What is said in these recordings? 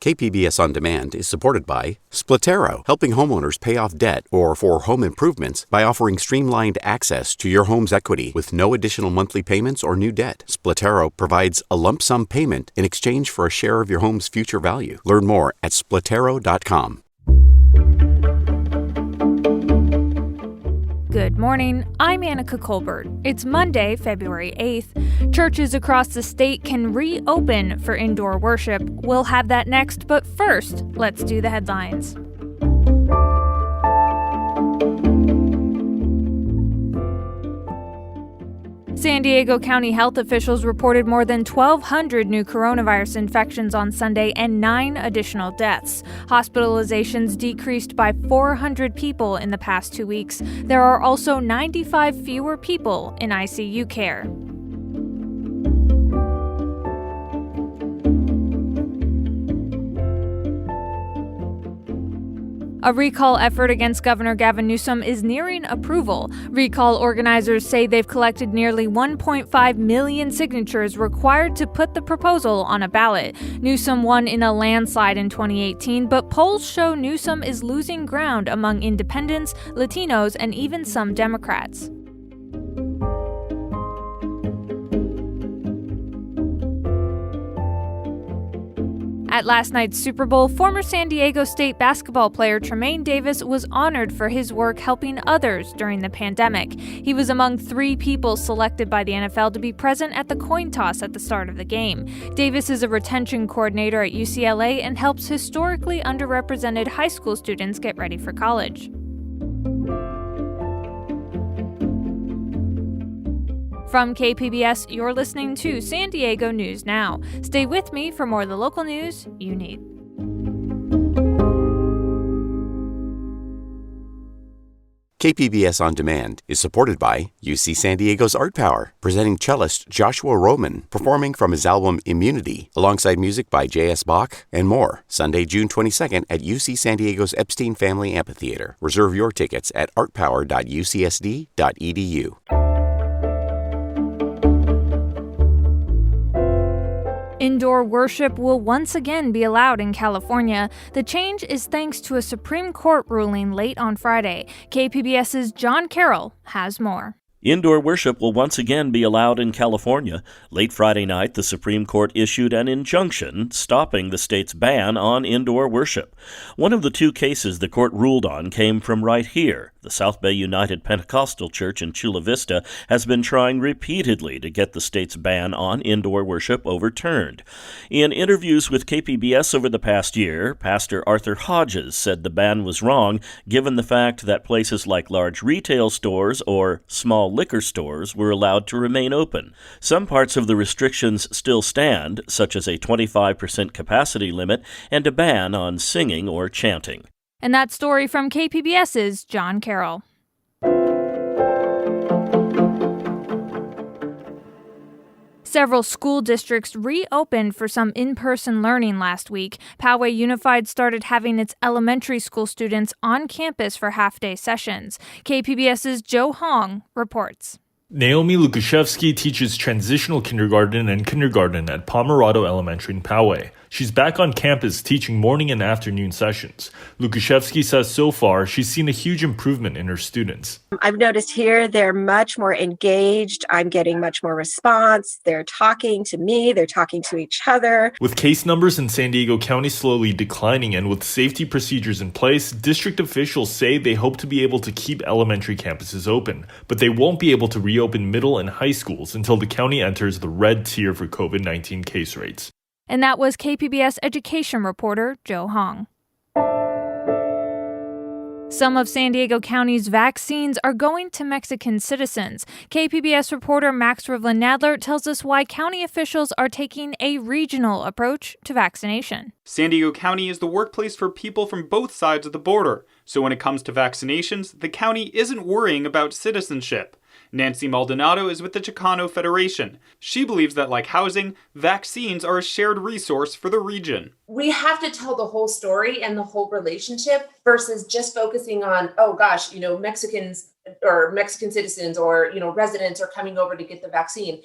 KPBS On Demand is supported by Splatero, helping homeowners pay off debt or for home improvements by offering streamlined access to your home's equity with no additional monthly payments or new debt. Splatero provides a lump sum payment in exchange for a share of your home's future value. Learn more at splatero.com. Good morning, I'm Annika Colbert. It's Monday, February 8th. Churches across the state can reopen for indoor worship. We'll have that next, but first, let's do the headlines. San Diego County health officials reported more than 1,200 new coronavirus infections on Sunday and 9 additional deaths. Hospitalizations decreased by 400 people in the past 2 weeks. There are also 95 fewer people in ICU care. A recall effort against Governor Gavin Newsom is nearing approval. Recall organizers say they've collected nearly 1.5 million signatures required to put the proposal on a ballot. Newsom won in a landslide in 2018, but polls show Newsom is losing ground among independents, Latinos, and even some Democrats. At last night's Super Bowl, former San Diego State basketball player Tremaine Davis was honored for his work helping others during the pandemic. He was among 3 people selected by the NFL to be present at the coin toss at the start of the game. Davis is a retention coordinator at UCLA and helps historically underrepresented high school students get ready for college. From KPBS, you're listening to San Diego News Now. Stay with me for more of the local news you need. KPBS On Demand is supported by UC San Diego's Art Power, presenting cellist Joshua Roman, performing from his album Immunity, alongside music by J.S. Bach and more. Sunday, June 22nd at UC San Diego's Epstein Family Amphitheater. Reserve your tickets at artpower.ucsd.edu. Indoor worship will once again be allowed in California. The change is thanks to a Supreme Court ruling late on Friday. KPBS's John Carroll has more. Indoor worship will once again be allowed in California. Late Friday night, the Supreme Court issued an injunction stopping the state's ban on indoor worship. One of the 2 cases the court ruled on came from right here. The South Bay United Pentecostal Church in Chula Vista has been trying repeatedly to get the state's ban on indoor worship overturned. In interviews with KPBS over the past year, Pastor Arthur Hodges said the ban was wrong given the fact that places like large retail stores or small liquor stores were allowed to remain open. Some parts of the restrictions still stand, such as a 25% capacity limit and a ban on singing or chanting. And that story from KPBS's John Carroll. Several school districts reopened for some in-person learning last week. Poway Unified started having its elementary school students on campus for half-day sessions. KPBS's Joe Hong reports. Naomi Lukushevsky teaches transitional kindergarten and kindergarten at Pomerado Elementary in Poway. She's back on campus teaching morning and afternoon sessions. Lukushevsky says so far she's seen a huge improvement in her students. I've noticed here they're much more engaged. I'm getting much more response. They're talking to me. They're talking to each other. With case numbers in San Diego County slowly declining and with safety procedures in place, district officials say they hope to be able to keep elementary campuses open, but they won't be able to reopen middle and high schools until the county enters the red tier for COVID-19 case rates. And that was KPBS education reporter Joe Hong. Some of San Diego County's vaccines are going to Mexican citizens. KPBS reporter Max Rivlin-Nadler tells us why county officials are taking a regional approach to vaccination. San Diego County is the workplace for people from both sides of the border. So when it comes to vaccinations, the county isn't worrying about citizenship. Nancy Maldonado is with the Chicano Federation. She believes that, like housing, vaccines are a shared resource for the region. We have to tell the whole story and the whole relationship versus just focusing on, oh gosh, Mexicans or Mexican citizens or, residents are coming over to get the vaccine.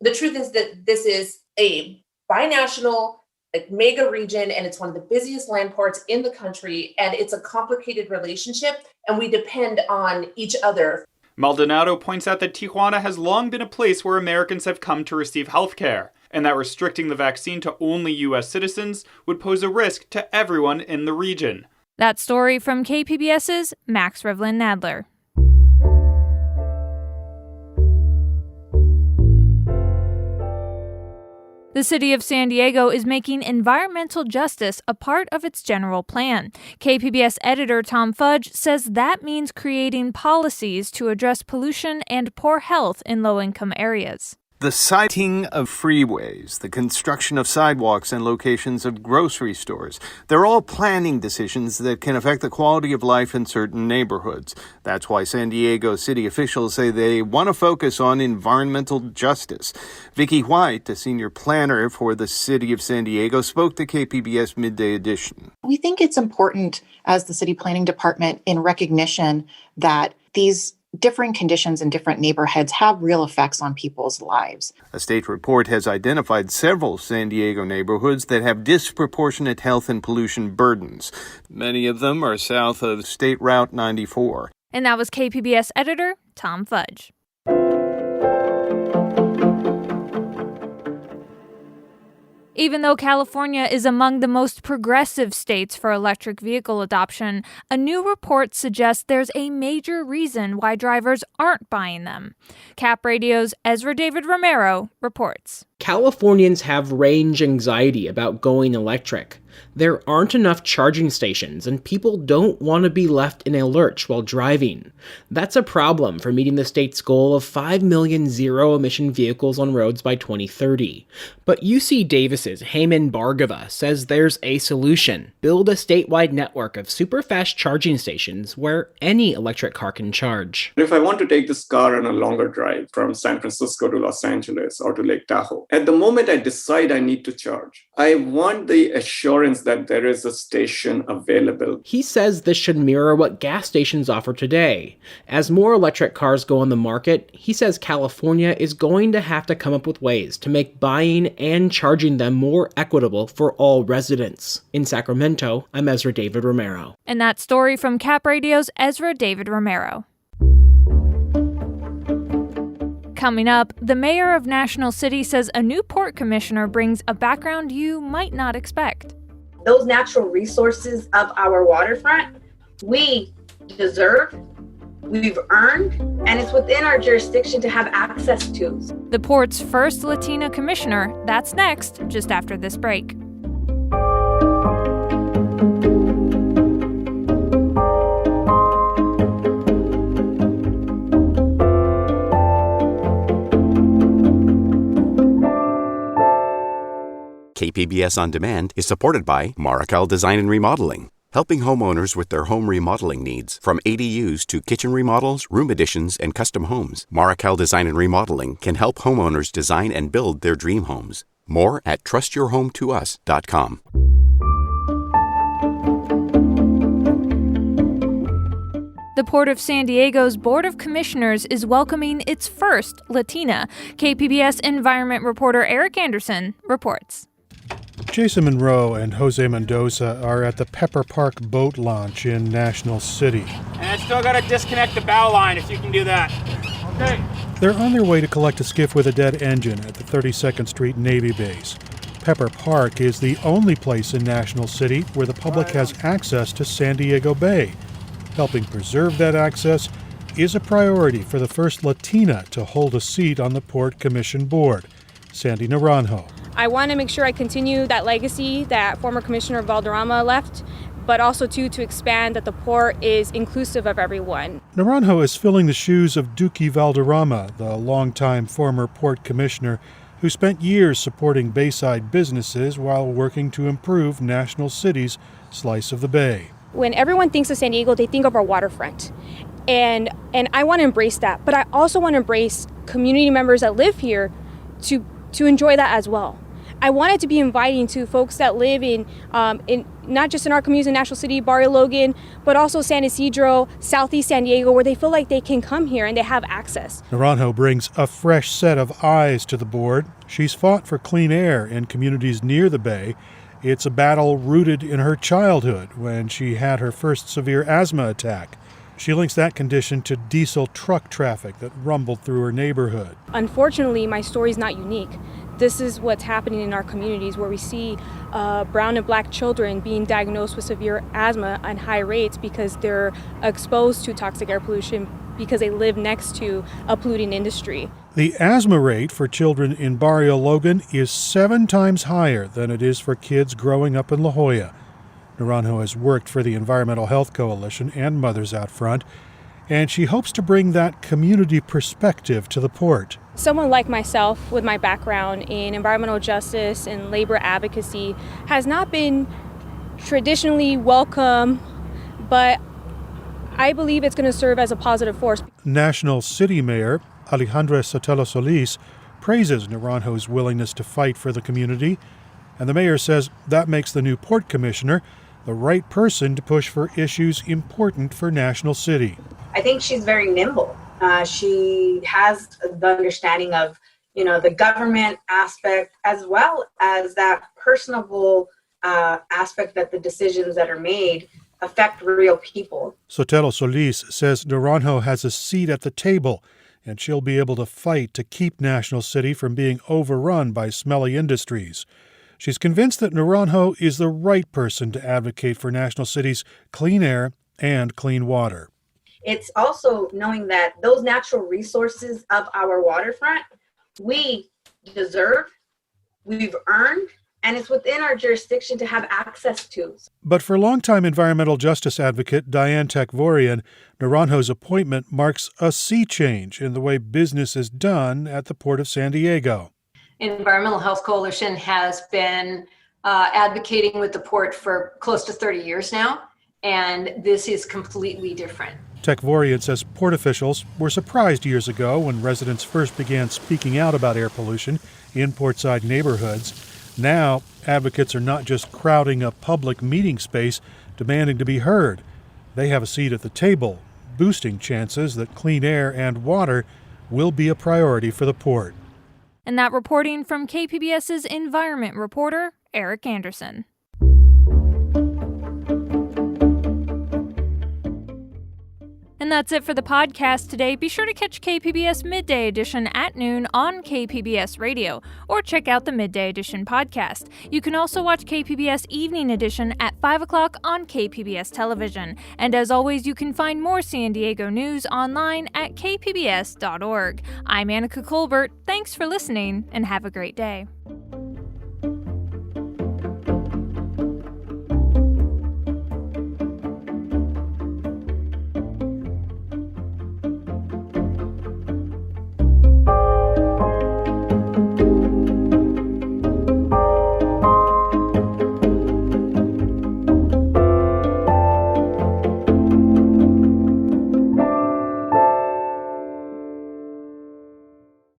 The truth is that this is a binational like mega region, and it's one of the busiest land ports in the country, and it's a complicated relationship, and we depend on each other. Maldonado points out that Tijuana has long been a place where Americans have come to receive health care, and that restricting the vaccine to only U.S. citizens would pose a risk to everyone in the region. That story from KPBS's Max Rivlin-Nadler. The city of San Diego is making environmental justice a part of its general plan. KPBS editor Tom Fudge says that means creating policies to address pollution and poor health in low-income areas. The siting of freeways, the construction of sidewalks and locations of grocery stores, they're all planning decisions that can affect the quality of life in certain neighborhoods. That's why San Diego city officials say they want to focus on environmental justice. Vicki White, the senior planner for the city of San Diego, spoke to KPBS Midday Edition. We think it's important as the city planning department in recognition that these differing conditions in different neighborhoods have real effects on people's lives. A state report has identified several San Diego neighborhoods that have disproportionate health and pollution burdens. Many of them are south of State Route 94. And that was KPBS editor Tom Fudge. Even though California is among the most progressive states for electric vehicle adoption, a new report suggests there's a major reason why drivers aren't buying them. Cap Radio's Ezra David Romero reports. Californians have range anxiety about going electric. There aren't enough charging stations, and people don't want to be left in a lurch while driving. That's a problem for meeting the state's goal of 5 million zero-emission vehicles on roads by 2030. But UC Davis's Heyman Bhargava says there's a solution. Build a statewide network of super-fast charging stations where any electric car can charge. If I want to take this car on a longer drive from San Francisco to Los Angeles or to Lake Tahoe, at the moment I decide I need to charge, I want the assurance that there is a station available. He says this should mirror what gas stations offer today. As more electric cars go on the market, he says California is going to have to come up with ways to make buying and charging them more equitable for all residents. In Sacramento, I'm Ezra David Romero. And that story from Cap Radio's Ezra David Romero. Coming up, the mayor of National City says a new port commissioner brings a background you might not expect. Those natural resources of our waterfront, we deserve, we've earned, and it's within our jurisdiction to have access to. The port's first Latina commissioner, that's next, just after this break. KPBS On Demand is supported by Marrocale Design and Remodeling, helping homeowners with their home remodeling needs. From ADUs to kitchen remodels, room additions, and custom homes, Marrocale Design and Remodeling can help homeowners design and build their dream homes. More at trustyourhometous.com. The Port of San Diego's Board of Commissioners is welcoming its first Latina. KPBS environment reporter Eric Anderson reports. Jason Monroe and Jose Mendoza are at the Pepper Park boat launch in National City. And I still got to disconnect the bow line if you can do that. Okay. They're on their way to collect a skiff with a dead engine at the 32nd Street Navy base. Pepper Park is the only place in National City where the public has access to San Diego Bay. Helping preserve that access is a priority for the first Latina to hold a seat on the Port Commission Board, Sandy Naranjo. I want to make sure I continue that legacy that former Commissioner Valderrama left, but also to expand that the port is inclusive of everyone. Naranjo is filling the shoes of Duque Valderrama, the longtime former port commissioner who spent years supporting Bayside businesses while working to improve National City's slice of the bay. When everyone thinks of San Diego, they think of our waterfront. And I want to embrace that, but I also want to embrace community members that live here to enjoy that as well. I want it to be inviting to folks that live in not just in our communities in National City, Barrio Logan, but also San Isidro, Southeast San Diego, where they feel like they can come here and they have access. Naranjo brings a fresh set of eyes to the board. She's fought for clean air in communities near the bay It's a battle rooted in her childhood when she had her first severe asthma attack. She links that condition to diesel truck traffic that rumbled through her neighborhood. Unfortunately, my story's not unique. This is what's happening in our communities where we see brown and black children being diagnosed with severe asthma at high rates because they're exposed to toxic air pollution because they live next to a polluting industry. The asthma rate for children in Barrio Logan is 7 times higher than it is for kids growing up in La Jolla. Naranjo has worked for the Environmental Health Coalition and Mothers Out Front, and she hopes to bring that community perspective to the port. Someone like myself with my background in environmental justice and labor advocacy has not been traditionally welcome, but I believe it's going to serve as a positive force. National City Mayor Alejandra Sotelo Solis praises Naranjo's willingness to fight for the community, and the mayor says that makes the new port commissioner the right person to push for issues important for National City. I think she's very nimble. She has the understanding of, the government aspect as well as that personable aspect that the decisions that are made affect real people. Sotelo Solis says Naranjo has a seat at the table, and she'll be able to fight to keep National City from being overrun by smelly industries. She's convinced that Naranjo is the right person to advocate for National City's clean air and clean water. It's also knowing that those natural resources of our waterfront, we deserve, we've earned, and it's within our jurisdiction to have access to. But for longtime environmental justice advocate Diane Tekvorian, Naranjo's appointment marks a sea change in the way business is done at the Port of San Diego. Environmental Health Coalition has been advocating with the port for close to 30 years now, and this is completely different. Tekvorian says port officials were surprised years ago when residents first began speaking out about air pollution in portside neighborhoods. Now, advocates are not just crowding a public meeting space demanding to be heard. They have a seat at the table, boosting chances that clean air and water will be a priority for the port. And that reporting from KPBS's environment reporter, Eric Anderson. And that's it for the podcast today. Be sure to catch KPBS Midday Edition at noon on KPBS Radio, or check out the Midday Edition podcast. You can also watch KPBS Evening Edition at 5 o'clock on KPBS Television. And as always, you can find more San Diego news online at kpbs.org. I'm Annika Colbert. Thanks for listening, and have a great day.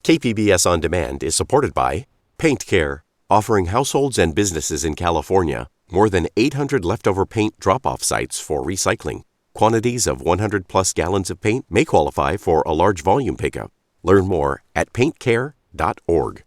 KPBS On Demand is supported by Paint Care, offering households and businesses in California more than 800 leftover paint drop-off sites for recycling. Quantities of 100-plus gallons of paint may qualify for a large volume pickup. Learn more at paintcare.org.